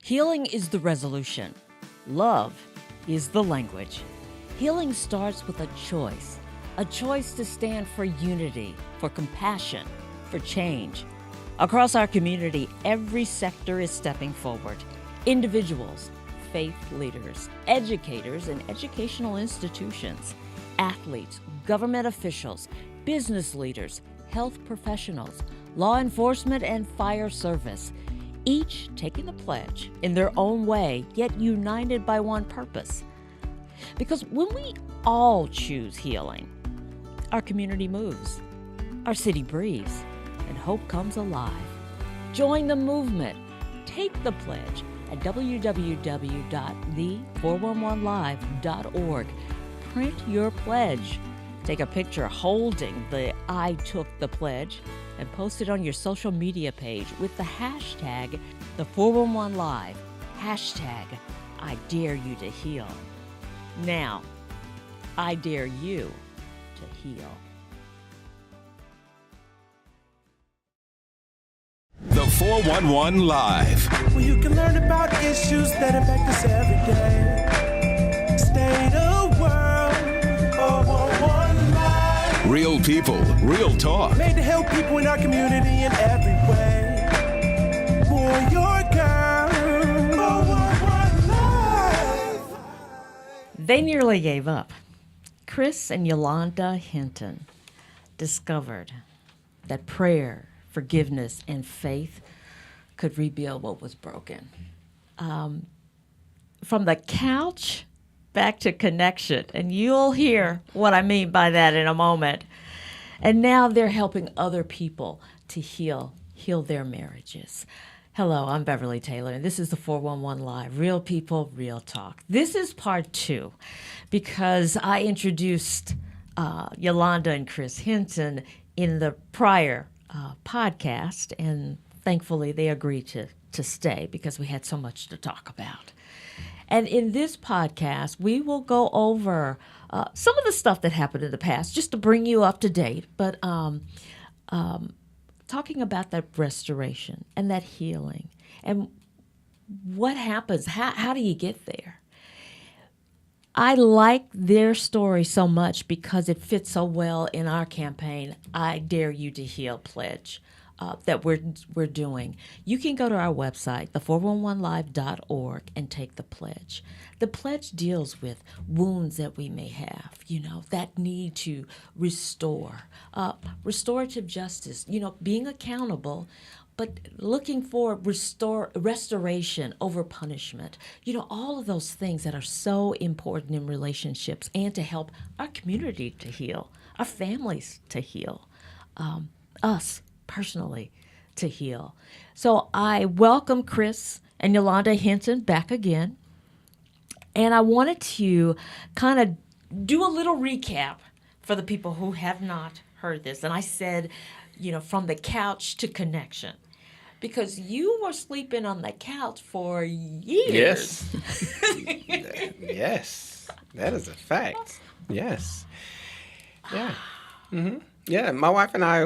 Healing is the resolution. Love is the language. Healing starts with a choice to stand for unity, for compassion, for change. Across our community, every sector is stepping forward. Individuals, faith leaders, educators and educational institutions, athletes, government officials, business leaders, health professionals, law enforcement and fire service, each taking the pledge in their own way, yet united by one purpose. Because when we all choose healing, our community moves, our city breathes, and hope comes alive. Join the movement. Take the pledge at www.the411live.org. Print your pledge. Take a picture holding the I Took the Pledge and post it on your social media page with the hashtag the411live, hashtag I dare you to heal. Now, I dare you to heal. The 411 Live. Where you can learn about issues that impact us every day. State of world, 411 Live. Real people, real talk. Made to help people in our community in every way. Boy, your girl, 411 Live. They nearly gave up. Chris and Yolanda Hinton discovered that prayer, forgiveness, and faith could rebuild what was broken. From the couch back to connection, and you'll hear what I mean by that in a moment. And now they're helping other people to heal their marriages. Hello, I'm Beverly Taylor, and this is the 411 Live, Real People, Real Talk. This is part 2, because I introduced Yolanda and Chris Hinton in the prior podcast, and thankfully they agreed to stay because we had so much to talk about. And in this podcast, we will go over some of the stuff that happened in the past, just to bring you up to date, but talking about that restoration and that healing and what happens, how do you get there? I like their story so much because it fits so well in our campaign, I Dare You to Heal pledge that we're doing. You can go to our website, the411live.org, and take the pledge. The pledge deals with wounds that we may have, that need to restore. Restorative justice, being accountable, but looking for restoration over punishment. All of those things that are so important in relationships and to help our community to heal, our families to heal, us personally to heal. So I welcome Chris and Yolanda Hinton back again. And I wanted to kind of do a little recap for the people who have not heard this. And I said, from the couch to connection. Because you were sleeping on the couch for years. Yes. Yes. That is a fact. Yes. Yeah. Mm-hmm. Yeah, my wife and I,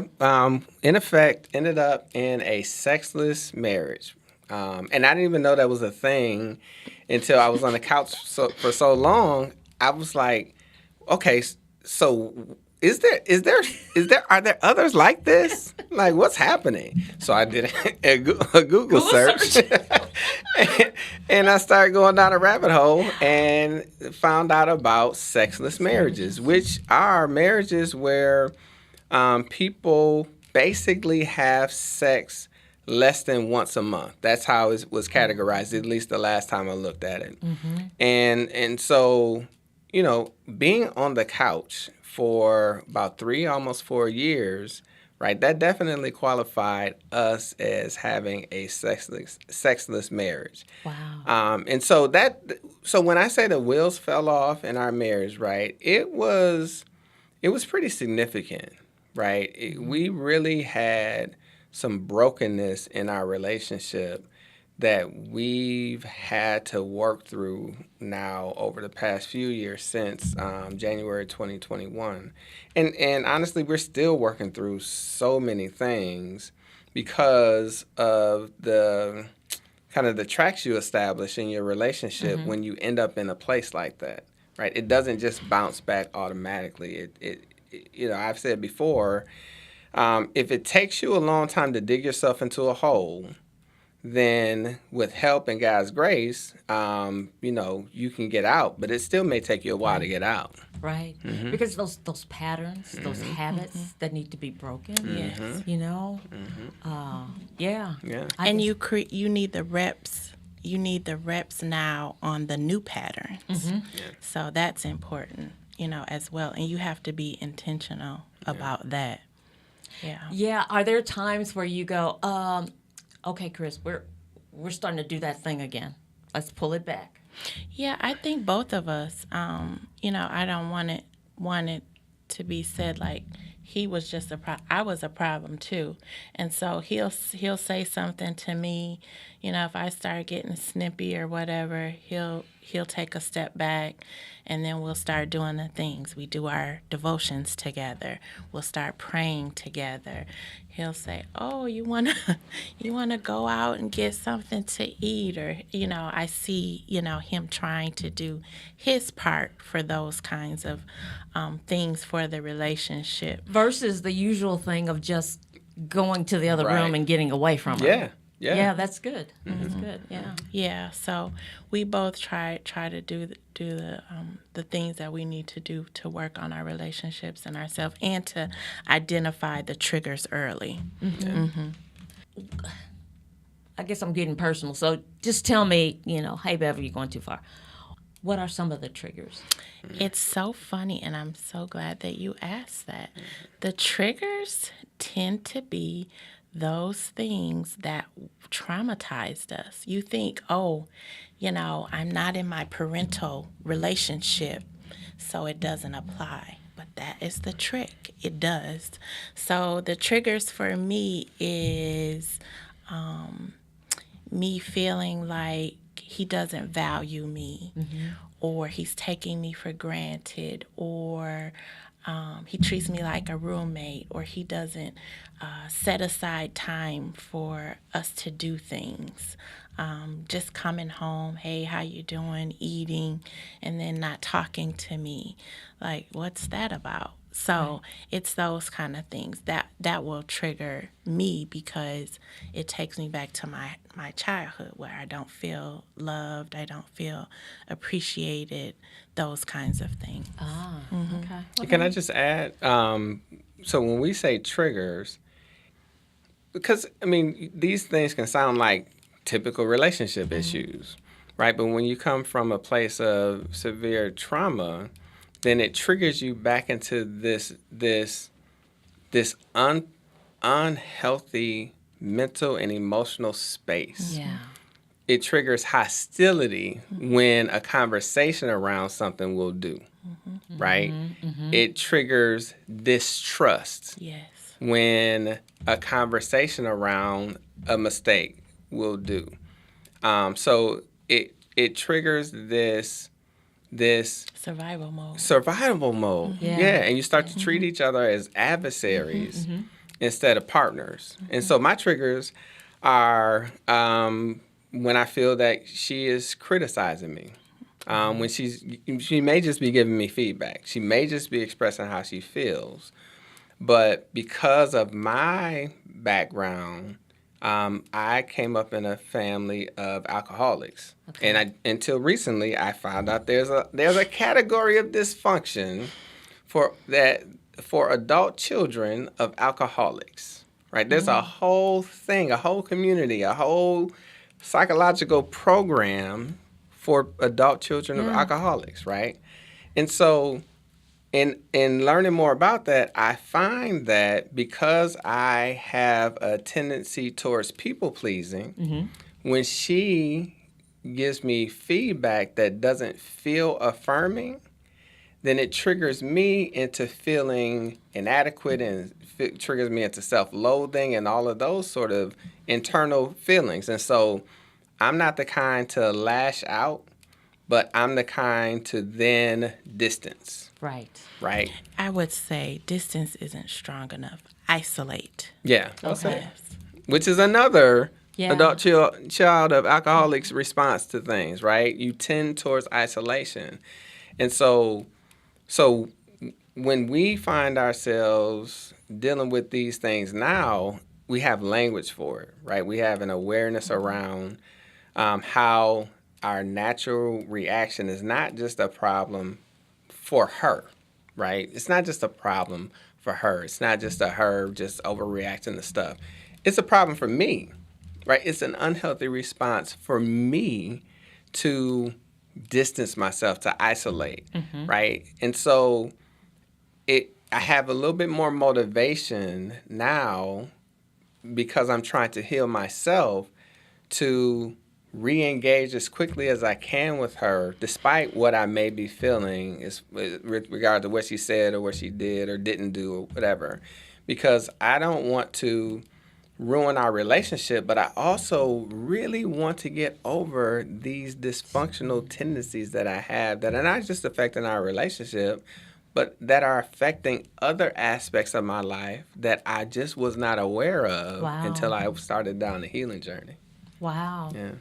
in effect, ended up in a sexless marriage. And I didn't even know that was a thing until I was on the couch for so long. I was like, okay, so are there others like this? Like, what's happening? So I did a Google search. And I started going down a rabbit hole and found out about sexless marriages, which are marriages where people basically have sex less than once a month. That's how it was categorized, at least the last time I looked at it. Mm-hmm. And so, being on the couch for about 3, almost 4 years, right, that definitely qualified us as having a sexless marriage. Wow. And so when I say the wheels fell off in our marriage, right, it was pretty significant. Right? We really had some brokenness in our relationship that we've had to work through now over the past few years since January 2021. And honestly, we're still working through so many things because of the kind of the tracks you establish in your relationship when you end up in a place like that, right? It doesn't just bounce back automatically. It I've said before, if it takes you a long time to dig yourself into a hole, then with help and God's grace, you can get out, but it still may take you a while to get out. Right. Because those patterns, those habits that need to be broken. Yes. Yeah. And you need the reps. You need the reps now on the new patterns. So that's important, as well. And you have to be intentional about that. Yeah. Yeah. Are there times where you go, okay, Chris, we're starting to do that thing again. Let's pull it back. Yeah, I think both of us. I don't want it to be said like he was just I was a problem too, and so he'll say something to me. If I start getting snippy or whatever, he'll take a step back, and then we'll start doing the things. We do our devotions together. We'll start praying together. He'll say, "Oh, you wanna go out and get something to eat?" Or I see him trying to do his part for those kinds of things for the relationship versus the usual thing of just going to the other room and getting away from it. Yeah, that's good. That's good. Yeah. Yeah. So we both try to do the things that we need to do to work on our relationships and ourselves, and to identify the triggers early. I guess I'm getting personal. So just tell me, hey, Bev, you're going too far. What are some of the triggers? It's so funny, and I'm so glad that you asked that. The triggers tend to be those things that traumatized us. You think, I'm not in my parental relationship, so it doesn't apply. But that is the trick. It does. So the triggers for me is me feeling like he doesn't value me, or he's taking me for granted, or he treats me like a roommate, or he doesn't set aside time for us to do things. Just coming home, hey, how you doing, eating, and then not talking to me. Like, what's that about? So it's those kind of things that will trigger me, because it takes me back to my childhood, where I don't feel loved, I don't feel appreciated, those kinds of things. Okay. Can I just add? So when we say triggers, because these things can sound like typical relationship issues, right? But when you come from a place of severe trauma, then it triggers you back into this unhealthy mental and emotional space. Yeah. It triggers hostility when a conversation around something will do, right? It triggers distrust when a conversation around a mistake will do. So it triggers this survival mode. Yeah. And you start to treat each other as adversaries instead of partners. And so my triggers are when I feel that she is criticizing me, when she may just be giving me feedback, she may just be expressing how she feels, but because of my background, I came up in a family of alcoholics, and until recently I found out there's a category of dysfunction for adult children of alcoholics. Right? There's a whole thing, a whole community, a whole psychological program for adult children of alcoholics. Right? And so, in learning more about that, I find that because I have a tendency towards people pleasing, when she gives me feedback that doesn't feel affirming, then it triggers me into feeling inadequate, and it triggers me into self-loathing and all of those sort of internal feelings. And so I'm not the kind to lash out, but I'm the kind to then distance. Right? I would say distance isn't strong enough. Isolate. Yeah. Okay. Which is another Yeah. Adult child of alcoholics' response to things, right? You tend towards isolation. And so when we find ourselves dealing with these things now, we have language for it, right? We have an awareness around how our natural reaction is not just a problem for her, right? It's not just a problem for her. It's not just her just overreacting to stuff. It's a problem for me, right? It's an unhealthy response for me to distance myself, to isolate, right? And so I have a little bit more motivation now because I'm trying to heal myself to re-engage as quickly as I can with her, despite what I may be feeling with regard to what she said or what she did or didn't do or whatever. Because I don't want to ruin our relationship, but I also really want to get over these dysfunctional tendencies that I have that are not just affecting our relationship, but that are affecting other aspects of my life that I just was not aware of until I started down the healing journey. Wow. Yeah.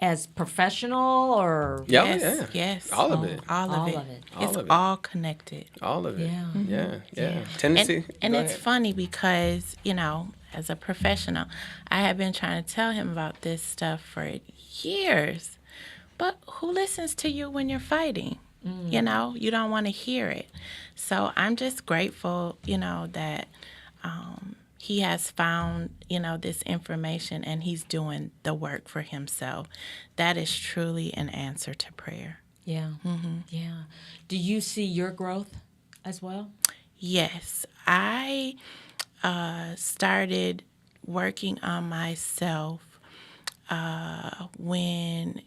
As professional or? Yes. All of it. All of it. It's of it. all connected. All of it. Yeah. Yeah. Tendency. And Go it's ahead. funny because, as a professional, I have been trying to tell him about this stuff for years. But who listens to you when you're fighting? You don't want to hear it. So I'm just grateful, that he has found, this information and he's doing the work for himself. That is truly an answer to prayer. Yeah. Yeah. Do you see your growth as well? Yes. I started working on myself when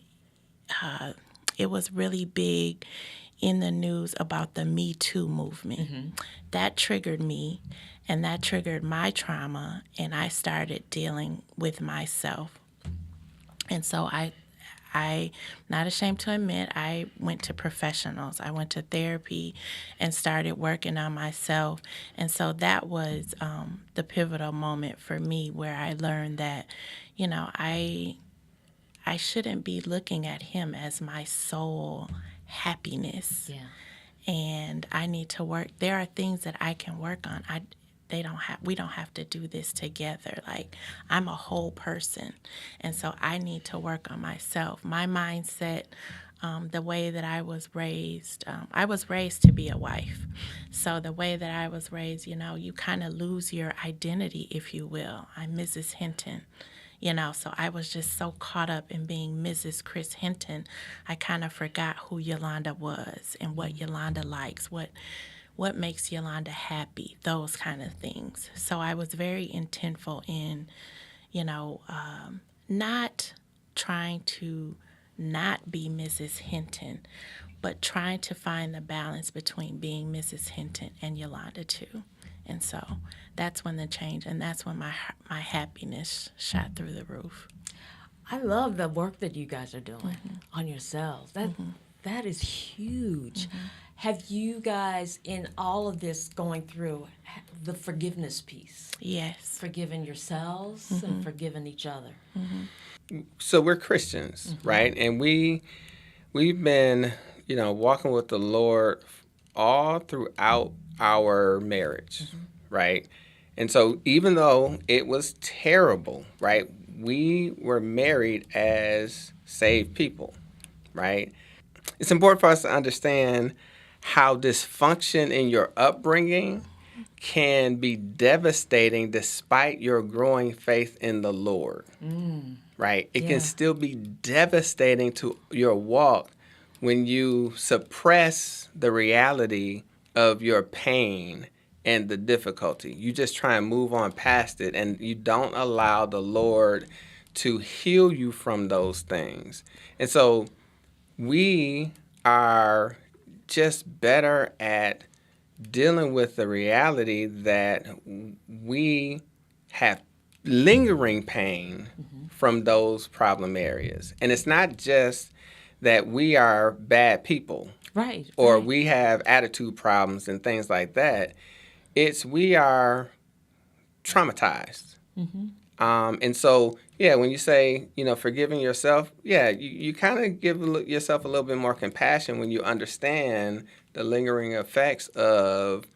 it was really big in the news about the Me Too movement. That triggered me, and that triggered my trauma, and I started dealing with myself. And so I'm not ashamed to admit, I went to professionals. I went to therapy and started working on myself. And so that was the pivotal moment for me where I learned that, I shouldn't be looking at him as my sole happiness. Yeah. And I need to work. There are things that I can work on. We don't have to do this together. Like, I'm a whole person. And so I need to work on myself. My mindset, the way that I was raised to be a wife. So the way that I was raised, you kind of lose your identity, if you will. I'm Mrs. Hinton. So I was just so caught up in being Mrs. Chris Hinton, I kind of forgot who Yolanda was and what Yolanda likes, what makes Yolanda happy, those kind of things. So I was very intentful in, not trying to not be Mrs. Hinton, but trying to find the balance between being Mrs. Hinton and Yolanda too. And so that's when the change, and that's when my happiness shot through the roof. I love the work that you guys are doing on yourselves. That is huge. Have you guys, in all of this going through, the forgiveness piece? Yes. Forgiving yourselves and forgiving each other. So we're Christians, right? And we've been, walking with the Lord all throughout our marriage, right? And so even though it was terrible, right, we were married as saved people, right? It's important for us to understand how dysfunction in your upbringing can be devastating despite your growing faith in the Lord, right? It can still be devastating to your walk when you suppress the reality of your pain and the difficulty. You just try and move on past it, and you don't allow the Lord to heal you from those things. And so we are just better at dealing with the reality that we have lingering pain from those problem areas. And it's not just that we are bad people. Right. Or we have attitude problems and things like that. It's we are traumatized. And so, yeah, when you say, forgiving yourself, yeah, you kind of give yourself a little bit more compassion when you understand the lingering effects of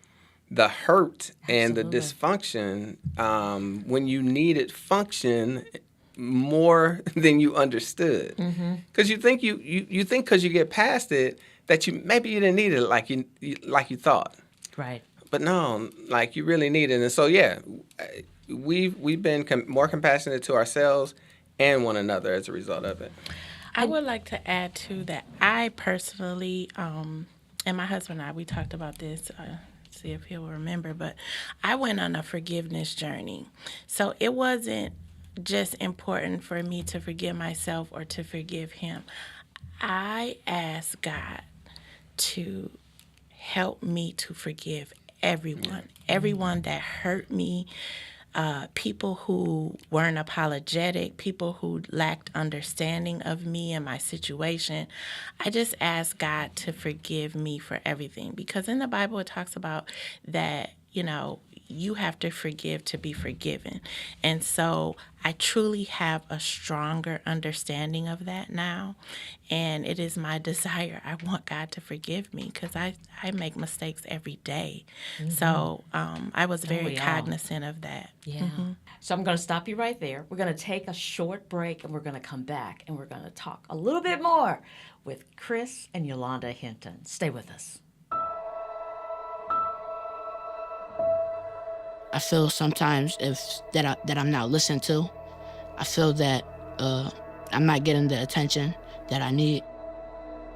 the hurt and the Absolutely. dysfunction when you needed function more than you understood. Because you think you think because you get past it that maybe you didn't need it like you thought. Right. But no, like you really need it. And so, yeah, we've been more compassionate to ourselves and one another as a result of it. I would like to add to that. I personally, and my husband and I, we talked about this. See if he'll remember, but I went on a forgiveness journey. So it wasn't just important for me to forgive myself or to forgive him. I asked God to help me to forgive everyone that hurt me, people who weren't apologetic, people who lacked understanding of me and my situation. I just asked God to forgive me for everything, because in the Bible it talks about that, you have to forgive to be forgiven. And so I truly have a stronger understanding of that now. And it is my desire. I want God to forgive me because I make mistakes every day. So I was very cognizant of that. Yeah. So I'm going to stop you right there. We're going to take a short break, and we're going to come back, and we're going to talk a little bit more with Chris and Yolanda Hinton. Stay with us. I feel sometimes that I'm not listened to. I feel that I'm not getting the attention that I need,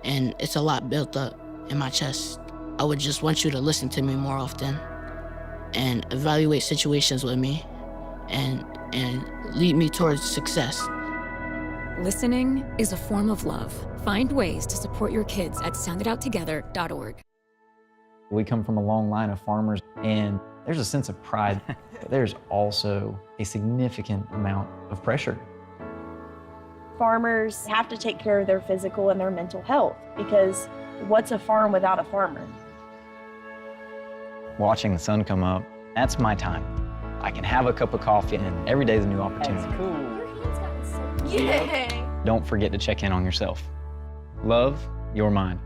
and it's a lot built up in my chest. I would just want you to listen to me more often and evaluate situations with me and lead me towards success. Listening is a form of love. Find ways to support your kids at sounditouttogether.org. We come from a long line of farmers, and there's a sense of pride, but there's also a significant amount of pressure. Farmers have to take care of their physical and their mental health, because what's a farm without a farmer? Watching the sun come up, that's my time. I can have a cup of coffee, and every day's a new opportunity. That's cool. Your hand's gotten so Yay! Don't forget to check in on yourself. Love your mind.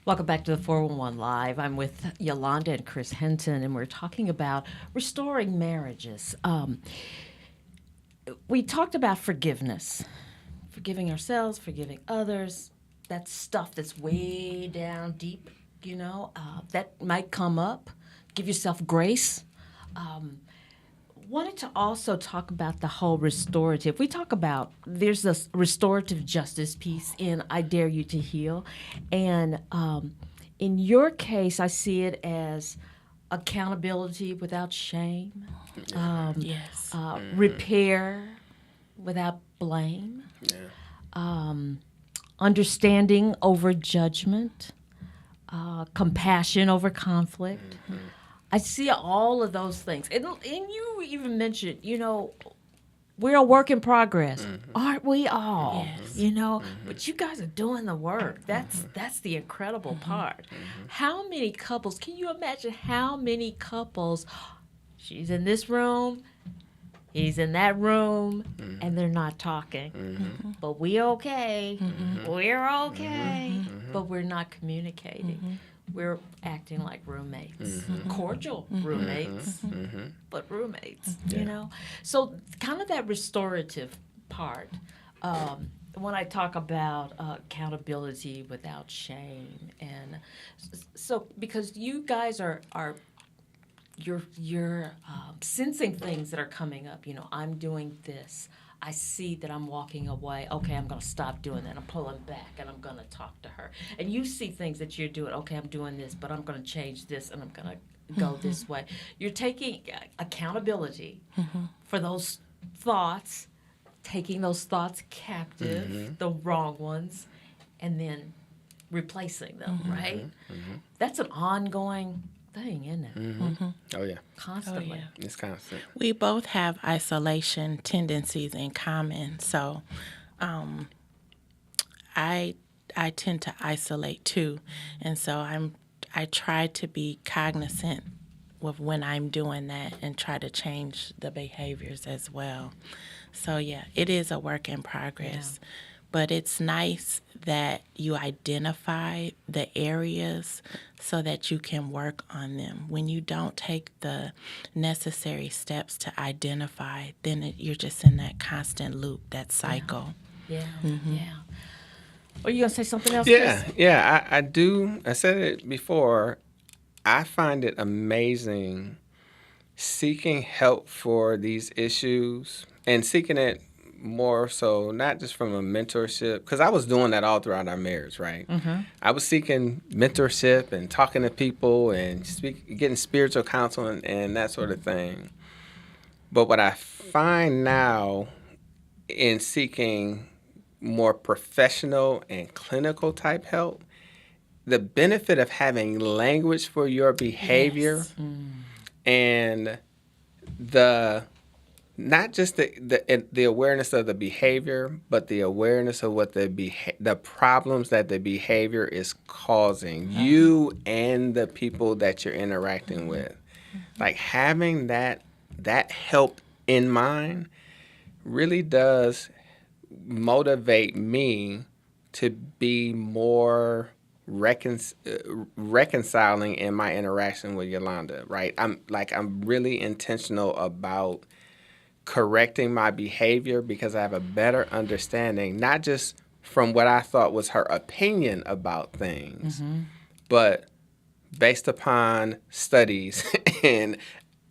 Welcome back to the 411 Live. I'm with Yolanda and Chris Hinton, and we're talking about restoring marriages. We talked about forgiveness, forgiving ourselves, forgiving others. That's stuff that's way down deep, that might come up. Give yourself grace. Wanted to also talk about the whole restorative. We talk about there's a restorative justice piece in I Dare You to Heal. And in your case, I see it as accountability without shame. Yes. Repair without blame. Understanding over judgment. Compassion over conflict. I see all of those things. And you even mentioned, we're a work in progress. Aren't we all? Yes. But you guys are doing the work. That's the incredible part. How many couples, can you imagine how many couples, she's in this room, he's in that room, and they're not talking. But we're okay. We're okay. But we're not communicating. We're acting like roommates, cordial roommates, but roommates, So kind of that restorative part. When I talk about accountability without shame, and so because you guys are you're sensing things that are coming up. I'm doing this. I see that I'm walking away. Okay, I'm going to stop doing that. I'm pulling back, and I'm going to talk to her. And you see things that you're doing. Okay, I'm doing this, but I'm going to change this, and I'm going to go this way. You're taking accountability for those thoughts, taking those thoughts captive, the wrong ones, and then replacing them, right? That's an ongoing thing, isn't it? Oh, yeah. Constantly. Oh, yeah. It's constant. We both have isolation tendencies in common. So I tend to isolate too. And so I try to be cognizant with when I'm doing that and try to change the behaviors as well. So yeah, it is a work in progress. Yeah. But it's nice that you identify the areas so that you can work on them. When you don't take the necessary steps to identify, then you're just in that constant loop, that cycle. Yeah. Yeah. Are you going to say something else, Yeah. Chris? Yeah, I do. I said it before. I find it amazing seeking help for these issues and seeking it more so not just from a mentorship, because I was doing that all throughout our marriage, right? Mm-hmm. I was seeking mentorship and talking to people and getting spiritual counsel and that sort of thing. But what I find now in seeking more professional and clinical type help, the benefit of having language for your behavior and not just the awareness of the behavior, but the awareness of what the problems that the behavior is causing you and the people that you're interacting with. Like having that help in mind really does motivate me to be more reconciling in my interaction with Yolanda, right? I'm really intentional about correcting my behavior because I have a better understanding, not just from what I thought was her opinion about things, but based upon studies and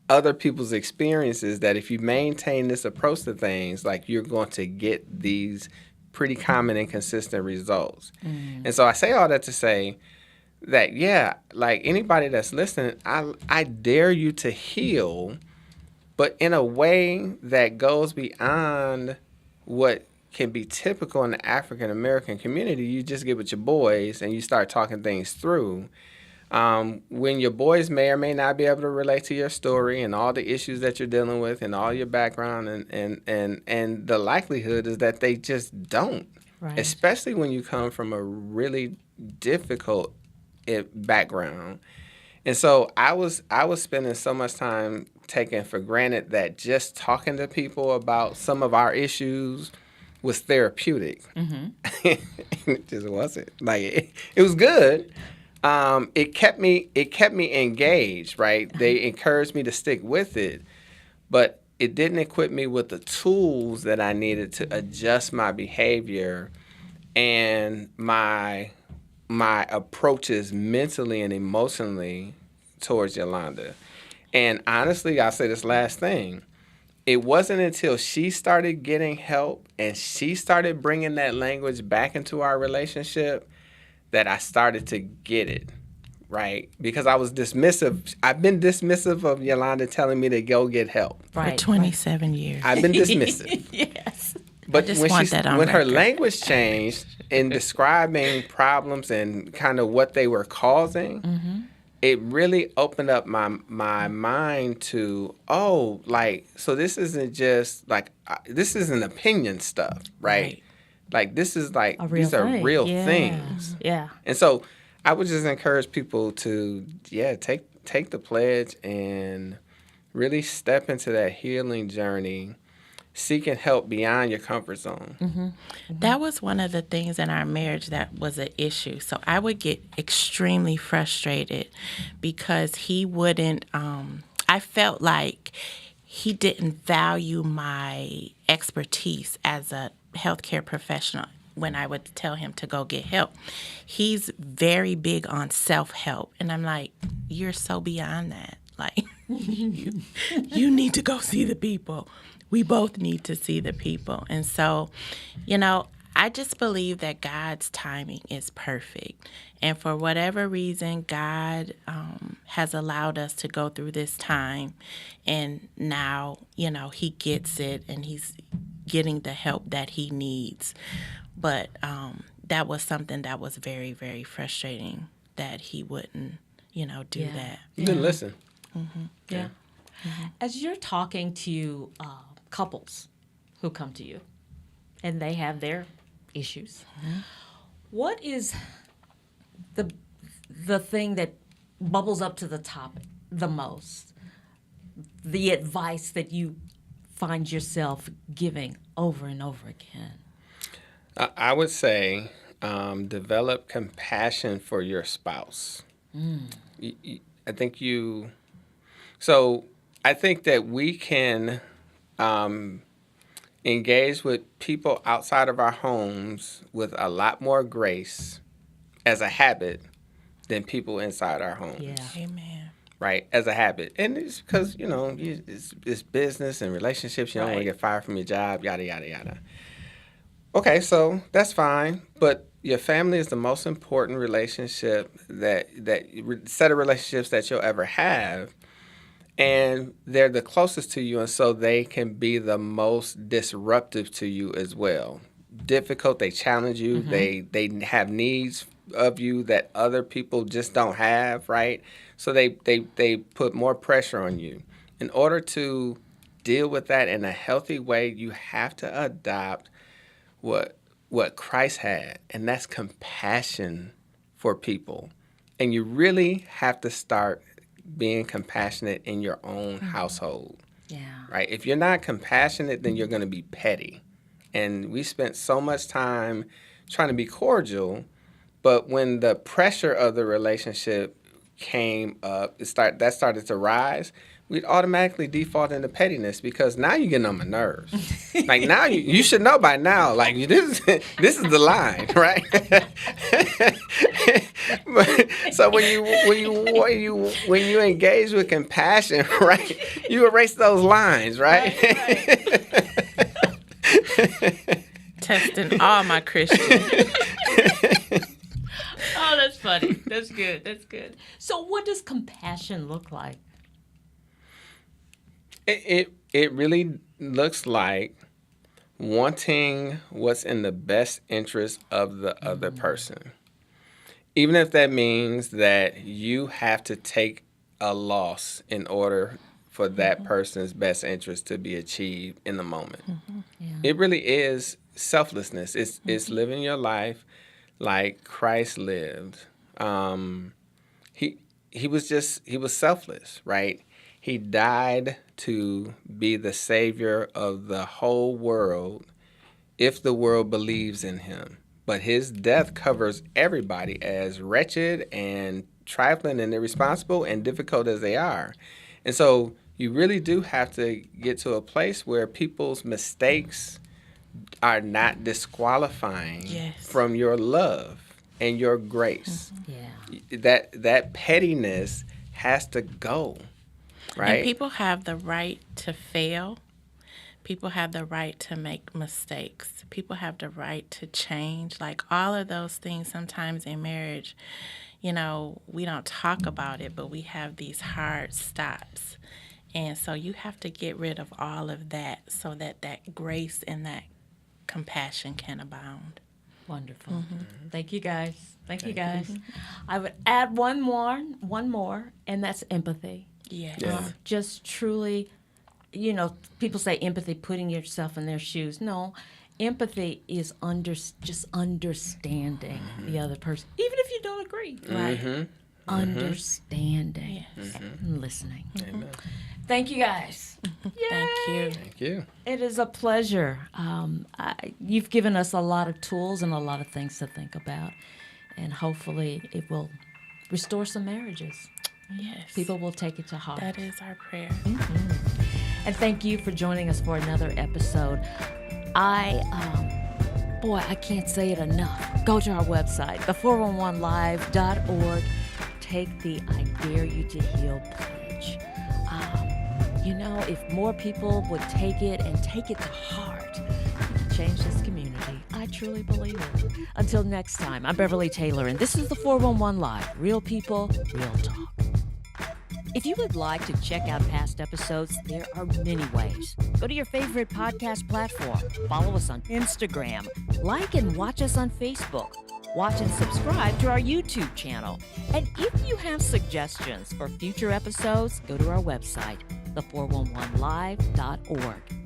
other people's experiences, that if you maintain this approach to things, like you're going to get these pretty common and consistent results. And so I say all that to say that, yeah, like anybody that's listening, I dare you to heal, but in a way that goes beyond what can be typical in the African American community. You just get with your boys and you start talking things through. When your boys may or may not be able to relate to your story and all the issues that you're dealing with and all your background, and the likelihood is that they just don't, right. Especially when you come from a really difficult background. And so I was spending so much time taking for granted that just talking to people about some of our issues was therapeutic. It just wasn't. Like it was good. It kept me engaged, right? They encouraged me to stick with it, but it didn't equip me with the tools that I needed to adjust my behavior and my approaches mentally and emotionally towards Yolanda. And honestly, I'll say this last thing. It wasn't until she started getting help and she started bringing that language back into our relationship that I started to get it, right? Because I was dismissive. I've been dismissive of Yolanda telling me to go get help. Right, for 27 years. I've been dismissive. Yes. But when her record. language changed in describing problems and kind of what they were causing, it really opened up my mind to, so this isn't just like, this isn't opinion stuff, right? Like this is like, these are real things. Yeah. And so I would just encourage people to, take the pledge and really step into that healing journey, seeking help beyond your comfort zone. That was one of the things in our marriage that was an issue. So I would get extremely frustrated because he wouldn't, I felt like he didn't value my expertise as a healthcare professional when I would tell him to go get help. He's very big on self-help. And I'm like, you're so beyond that. Like, you need to go see the people. We both need to see the people. And so, I just believe that God's timing is perfect. And for whatever reason, God has allowed us to go through this time. And now, he gets it and he's getting the help that he needs. But that was something that was very, very frustrating, that he wouldn't, do that. You didn't listen. Yeah. As you're talking to couples who come to you and they have their issues, what is the thing that bubbles up to the top the most? The advice that you find yourself giving over and over again? I would say develop compassion for your spouse. I think that we can engage with people outside of our homes with a lot more grace as a habit than people inside our homes. Yeah. Amen. Right, as a habit. And it's because, it's business and relationships. You don't want to get fired from your job, yada, yada, yada. Okay, so that's fine. But your family is the most important relationship set of relationships that you'll ever have. And they're the closest to you, and so they can be the most disruptive to you as well. Difficult, they challenge you, they have needs of you that other people just don't have, right? So they put more pressure on you. In order to deal with that in a healthy way, you have to adopt what Christ had, and that's compassion for people. And you really have to start being compassionate in your own household. Yeah. Right? If you're not compassionate, then you're going to be petty. And we spent so much time trying to be cordial, but when the pressure of the relationship came up, that started to rise, we'd automatically default into pettiness because now you're getting on my nerves. Like now you should know by now. Like this is the line, right? So when you engage with compassion, right, you erase those lines, right? Testing all my Christians. Oh, that's funny. That's good. That's good. So what does compassion look like? It really looks like wanting what's in the best interest of the other person. Even if that means that you have to take a loss in order for that person's best interest to be achieved in the moment. Yeah. It really is selflessness. It's living your life like Christ lived. He was selfless, right? He died to be the savior of the whole world if the world believes in him. But his death covers everybody, as wretched and trifling and irresponsible and difficult as they are. And so you really do have to get to a place where people's mistakes are not disqualifying from your love and your grace. Yeah. That pettiness has to go. Right. And people have the right to fail. People have the right to make mistakes. People have the right to change. Like all of those things sometimes in marriage, we don't talk about it, but we have these hard stops. And so you have to get rid of all of that so that grace and that compassion can abound. Wonderful. Thank you, guys. Thank you, guys. I would add one more, and that's empathy. Yes. Yeah. Just truly, people say empathy, putting yourself in their shoes. No, empathy is just understanding the other person, even if you don't agree. Right. Understanding and listening. Amen. Thank you, guys. Thank you. Thank you. It is a pleasure. You've given us a lot of tools and a lot of things to think about, and hopefully it will restore some marriages. Yes. People will take it to heart. That is our prayer. And thank you for joining us for another episode. I can't say it enough. Go to our website, the411live.org. Take the I Dare You to Heal pledge. If more people would take it and take it to heart, it could change this community. I truly believe it. Until next time, I'm Beverly Taylor, and this is the 411 Live. Real people, real talk. If you would like to check out past episodes, there are many ways. Go to your favorite podcast platform. Follow us on Instagram. Like and watch us on Facebook. Watch and subscribe to our YouTube channel. And if you have suggestions for future episodes, go to our website, the411live.org.